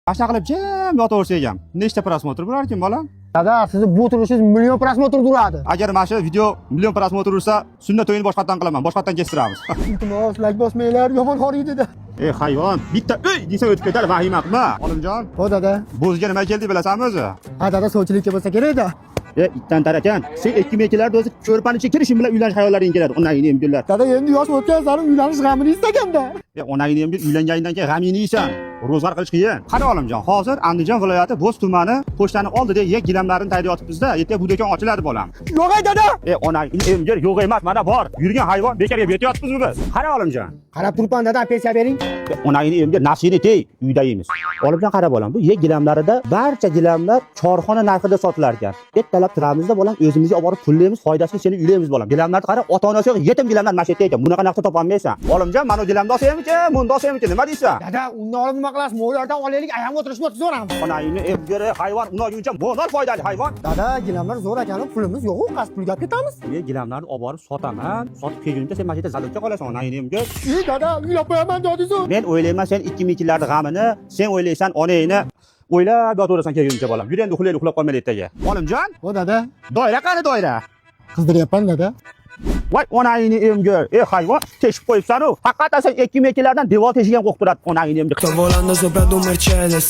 Qashqa qilib jim yotaversak ham. Nechta prosmotr bo'larkin bolam? Dada, sizni bu turishingiz million prosmotr turadi. Agar mana shu video million prosmotr ursa, sunnat to'yini boshqatdan qilaman. Boshqatdan kestiramiz. Iltimos, like bosmanglar, yomon horiydi-da. Ey hayvon, bitta uy desa o'tib ketadi, vahima qilma. Olimjon, O dada. bo'zga nima keldi bilasanmi o'zi? Ha dada, sovchilikka bo'lsa kerak-da. Itdan tarakan. Sen ikki mekilarda o'zi ko'rpani ichiga kirishing bilan uylanish hayollaring keladi. Onangni ham gullar. Dada, endi yosh o'tgan sari uylanish g'amini istagan-da. Onangni ham uylangandan keyin g'amingni yeysan. Ro'zg'or qilish qiyin. Qani olimjon, hozir Andijon viloyati Bo'z tumani pochtani oldida gilamlarni tayyorlayotibmiz-da. Ertaga bu do'kon ochiladi bolam. Yo'q dada. Onangni emgir yo'q emas, mana bor. Yurgan hayvon bekorga betyapmiz biz. Qani olimjon. Qarab turibman dada, pensiya bering. Onangni emgir nafsini tey, uyda yeymiz. Olimjon qara bolam, bu gilamlarida barcha gilamlar korxona narxida sotilar ekan. Ertalab turamizda bolam, o'zimizga olib borib pullaymiz, foydasini seni uylaymiz bolam. Gilamlarni qara, ota-onasi yo'q, yetim gilamlar mashetda ekan. Bunaqa narsa topolmaysan. Olimjon, mana gilamni olsaymikin, bunda olsaymikin, nima deysan? Dada, undan olib nima qilasiz? Mo'ylardan olaylik, ayam o'tirishmoqchisoramiz. Onangni emgiri hayvon unoguncha mo'nor foydali hayvon. Dada, gilamlar zo'r ekan, pulimiz yo'q-ku, qas pulga ketamiz. Men gilamlarni olib borib sotaman. Sotib kelgunimda sen mashetda zalotga qolasan, onangni emgir. Dada, uylab qo'yaman deyapsiz. Men o'ylayman sen ikki mingchilarning g'amini, sen o'ylaysan onangni o'ylab yotaverasan kelguncha bolam. Yur endi uxlab qolmaylik ertaga. Olimjon, O dada, doira qani doira? qizdiryapman dada. Voy onangni emgir. Hayvon, teshib qo'yibsan-ku. Faqat sen ikki mingchilardan devor teshigan qo'rqib turadi onangni emgir. Sto volando sopra di un Mercedes.